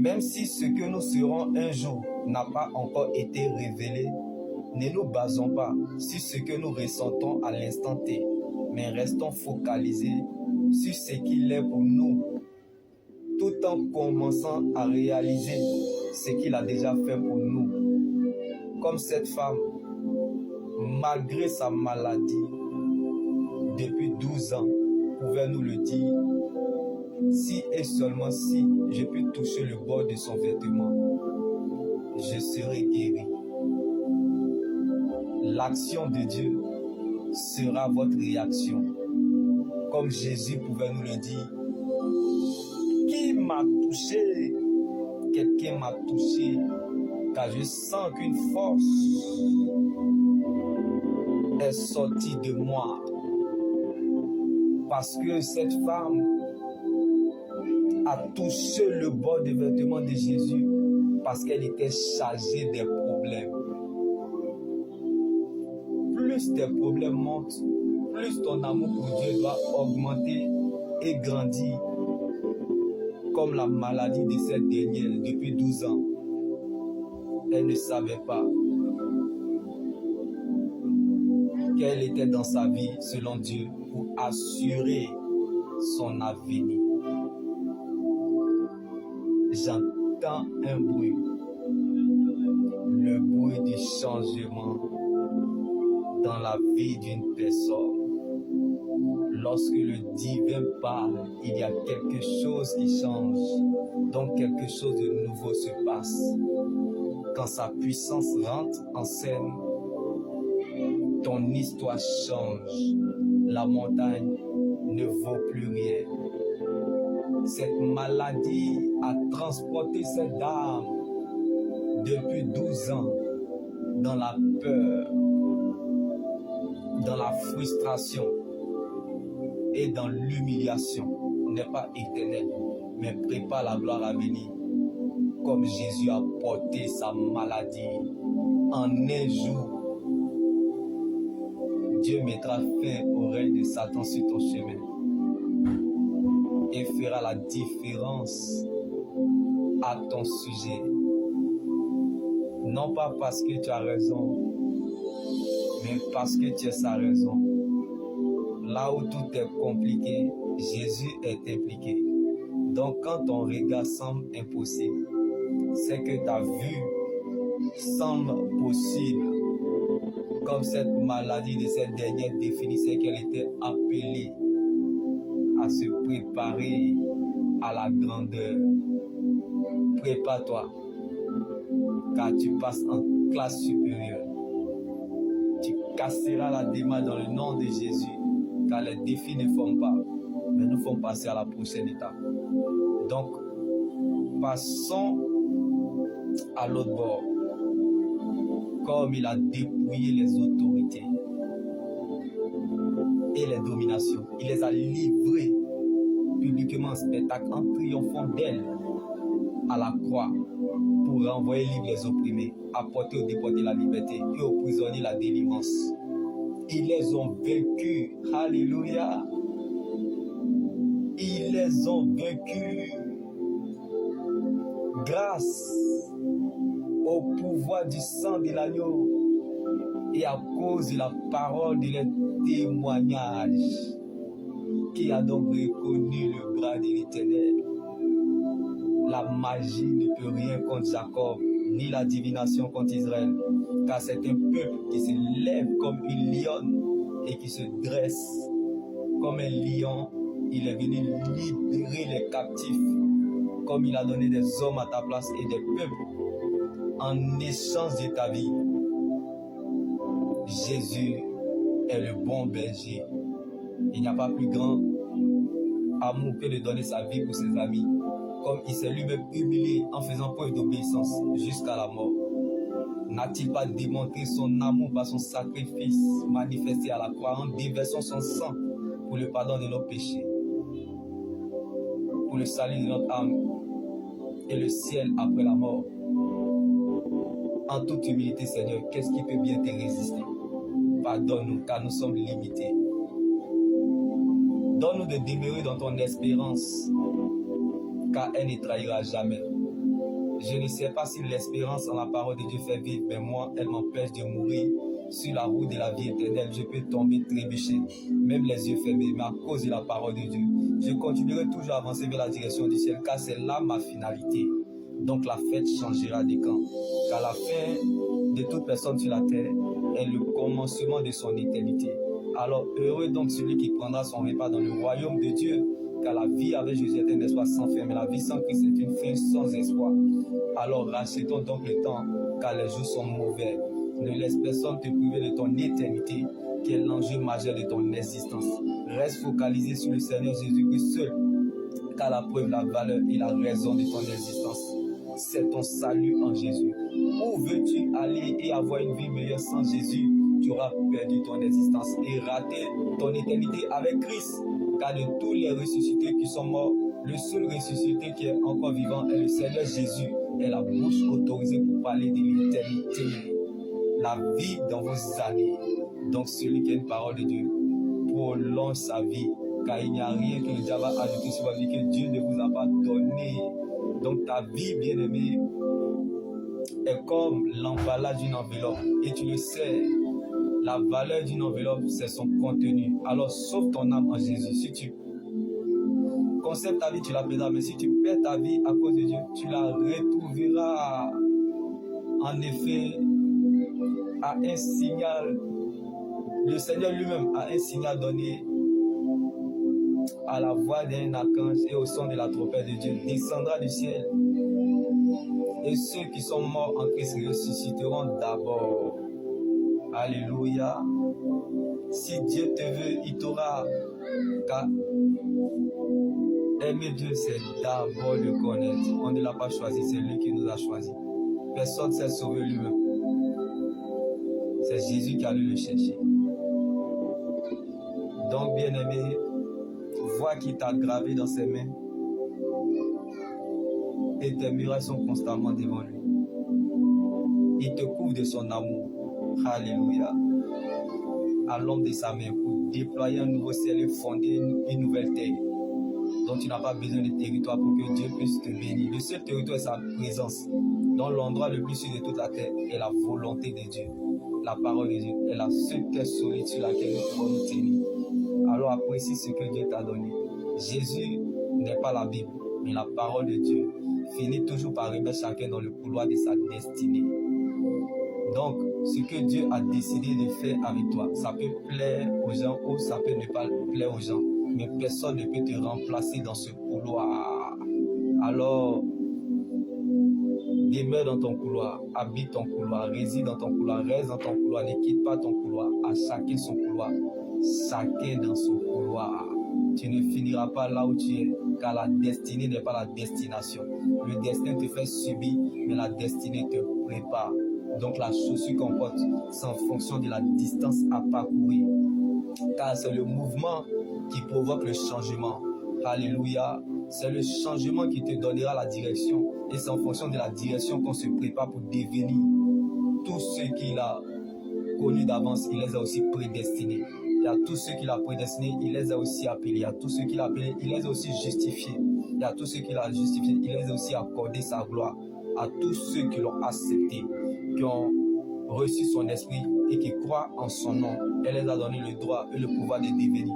Même si ce que nous serons un jour n'a pas encore été révélé, ne nous basons pas sur ce que nous ressentons à l'instant T, mais restons focalisés sur ce qu'il est pour nous, tout en commençant à réaliser ce qu'il a déjà fait pour nous. Comme cette femme, malgré sa maladie, depuis 12 ans, pouvait nous le dire, si et seulement si je puis toucher le bord de son vêtement, je serai guéri. L'action de Dieu sera votre réaction. Comme Jésus pouvait nous le dire, qui m'a touché? Quelqu'un m'a touché, car je sens qu'une force est sortie de moi. Parce que cette femme a touché le bord des vêtements de Jésus parce qu'elle était chargée des problèmes. Plus tes problèmes montent, plus ton amour pour Dieu doit augmenter et grandir. Comme la maladie de cette dernière depuis 12 ans. Elle ne savait pas qu'elle était dans sa vie selon Dieu pour assurer son avenir. J'entends un bruit, le bruit du changement dans la vie d'une personne. Lorsque le divin parle, il y a quelque chose qui change, donc quelque chose de nouveau se passe. Quand sa puissance rentre en scène, ton histoire change. La montagne ne vaut plus rien. Cette maladie a transporté cette dame depuis 12 ans dans la peur, dans la frustration et dans l'humiliation. N'est pas éternel, mais prépare la gloire à venir. Comme Jésus a porté sa maladie en un jour, Dieu mettra fin au règne de Satan sur ton chemin et fera la différence à ton sujet. Non pas parce que tu as raison, mais parce que tu as sa raison. Là où tout est compliqué, Jésus est impliqué. Donc quand ton regard semble impossible, c'est que ta vue semble possible. Comme cette maladie de cette dernière définissait qu'elle était appelée à se préparer à la grandeur. Prépare-toi, car tu passes en classe supérieure. Tu casseras la démarche dans le nom de Jésus, car les défis ne font pas, mais nous font passer à la prochaine étape. Donc, passons à l'autre bord. Comme il a dépouillé les autorités et les dominations, il les a livrées publiquement en spectacle en triomphant d'elles à la croix pour renvoyer libres les opprimés, apporter aux déportés la liberté et aux prisonniers la délivrance. Ils les ont vaincus. Alléluia. Ils les ont vaincus grâce au pouvoir du sang de l'agneau et à cause de la parole de leur témoignage. Qui a donc reconnu le bras de l'Éternel? La magie ne peut rien contre Jacob, ni la divination contre Israël, car c'est un peuple qui se lève comme une lionne et qui se dresse comme un lion. Il est venu libérer les captifs, comme il a donné des hommes à ta place et des peuples en échange de ta vie. Jésus est le bon berger. Il n'y a pas plus grand amour que de donner sa vie pour ses amis, comme il s'est lui-même humilié en faisant preuve d'obéissance jusqu'à la mort. N'a-t-il pas démontré son amour par son sacrifice manifesté à la croix en déversant son sang pour le pardon de nos péchés, pour le salut de notre âme et le ciel après la mort? En toute humilité, Seigneur, qu'est-ce qui peut bien te résister? Pardonne-nous, car nous sommes limités. Donne-nous de demeurer dans ton espérance, car elle ne trahira jamais. Je ne sais pas si l'espérance en la parole de Dieu fait vivre, mais moi, elle m'empêche de mourir sur la route de la vie éternelle. Je peux tomber, trébucher, même les yeux fermés, mais à cause de la parole de Dieu, je continuerai toujours à avancer vers la direction du ciel, car c'est là ma finalité. Donc la fête changera de camp, car la fin de toute personne sur la terre est le commencement de son éternité. Alors heureux donc celui qui prendra son repas dans le royaume de Dieu, car la vie avec Jésus est un espoir sans fin, mais la vie sans Christ est une fin sans espoir. Alors rachetons donc le temps, car les jours sont mauvais. Ne laisse personne te priver de ton éternité, qui est l'enjeu majeur de ton existence. Reste focalisé sur le Seigneur Jésus-Christ seul, car la preuve, la valeur et la raison de ton existence, c'est ton salut en Jésus. Où veux-tu aller et avoir une vie meilleure sans Jésus? Tu auras perdu ton existence et raté ton éternité avec Christ. Car de tous les ressuscités qui sont morts, le seul ressuscité qui est encore vivant est le Seigneur Jésus. Et la bouche autorisée pour parler de l'éternité, la vie dans vos années. Donc celui qui a une parole de Dieu prolonge sa vie, car il n'y a rien que le diable a ajouté sur votre vie que Dieu ne vous a pas donné. Donc ta vie, bien-aimée, est comme l'emballage d'une enveloppe. Et tu le sais, la valeur d'une enveloppe, c'est son contenu. Alors sauve ton âme en Jésus. Si tu conserves ta vie, tu la perdras. Mais si tu perds ta vie à cause de Dieu, tu la retrouveras. En effet, à un signal, le Seigneur lui-même a un signal donné à la voix d'un archange et au son de la trompette de Dieu, descendra du ciel. Et ceux qui sont morts en Christ ressusciteront d'abord. Alléluia. Si Dieu te veut, il t'aura. Car aimer Dieu, c'est d'abord le connaître. On ne l'a pas choisi, c'est lui qui nous a choisi. Personne ne s'est sauvé lui-même. C'est Jésus qui a dû le chercher. Donc, bien-aimé, vois qu'il t'a gravé dans ses mains et tes murailles sont constamment devant lui. Il te couvre de son amour. Alléluia. À l'ombre de sa main pour déployer un nouveau ciel et fonder une nouvelle terre. Donc tu n'as pas besoin de territoire pour que Dieu puisse te bénir. Le seul territoire est sa présence. Dans l'endroit le plus sûr de toute la terre est la volonté de Dieu. La parole de Dieu est la seule terre solide sur laquelle nous pouvons nous tenir. Alors apprécie ce que Dieu t'a donné. Jésus n'est pas la Bible, mais la parole de Dieu finit toujours par remettre chacun dans le couloir de sa destinée. Donc, ce que Dieu a décidé de faire avec toi, ça peut plaire aux gens ou ça peut ne pas plaire aux gens. Mais personne ne peut te remplacer dans ce couloir. Alors, demeure dans ton couloir, habite ton couloir, réside dans ton couloir, reste dans ton couloir, ne quitte pas ton couloir. À chacun son couloir, chacun dans son couloir. Tu ne finiras pas là où tu es, car la destinée n'est pas la destination. Le destin te fait subir, mais la destinée te prépare. Donc la chaussure qu'on porte, c'est en fonction de la distance à parcourir. Car c'est le mouvement qui provoque le changement. Alléluia. C'est le changement qui te donnera la direction. Et c'est en fonction de la direction qu'on se prépare pour devenir. Tous ceux qu'il a connus d'avance, il les a aussi prédestinés. Il y a tous ceux qu'il a prédestinés, il les a aussi appelés. Il y a tous ceux qu'il a appelés, il les a aussi justifiés. Il y a tous ceux qu'il a justifiés, il les a aussi accordé sa gloire. À tous ceux qui l'ont accepté, qui ont reçu son esprit et qui croient en son nom, elle les a donné le droit et le pouvoir de devenir.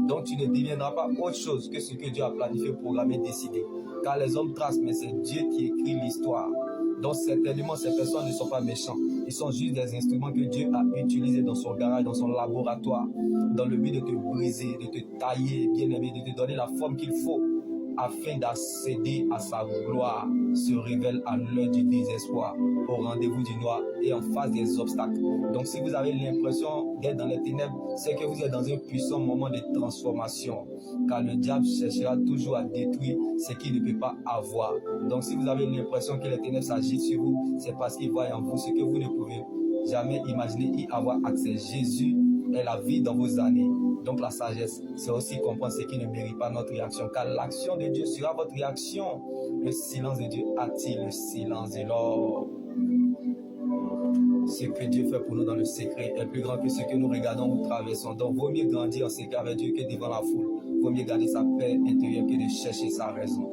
Donc tu ne deviendras pas autre chose que ce que Dieu a planifié, programmé, décidé. Car les hommes tracent, mais c'est Dieu qui écrit l'histoire. Donc certainement ces personnes ne sont pas méchants. Ils sont juste des instruments que Dieu a utilisés dans son garage, dans son laboratoire, dans le but de te briser, de te tailler, bien aimé, de te donner la forme qu'il faut, afin d'accéder à sa gloire, se révèle à l'heure du désespoir, au rendez-vous du noir et en face des obstacles. Donc si vous avez l'impression d'être dans les ténèbres, c'est que vous êtes dans un puissant moment de transformation, car le diable cherchera toujours à détruire ce qu'il ne peut pas avoir. Donc si vous avez l'impression que les ténèbres s'agitent sur vous, c'est parce qu'il voit en vous ce que vous ne pouvez jamais imaginer y avoir accès. Jésus est la vie dans vos années. Donc la sagesse, c'est aussi comprendre ce qui ne mérite pas notre réaction, car l'action de Dieu sera votre réaction. Le silence de Dieu attire le silence de l'homme. Ce que Dieu fait pour nous dans le secret est plus grand que ce que nous regardons ou traversons. Donc vaut mieux grandir en secret avec Dieu que devant la foule. Vaut mieux garder sa paix intérieure que de chercher sa raison.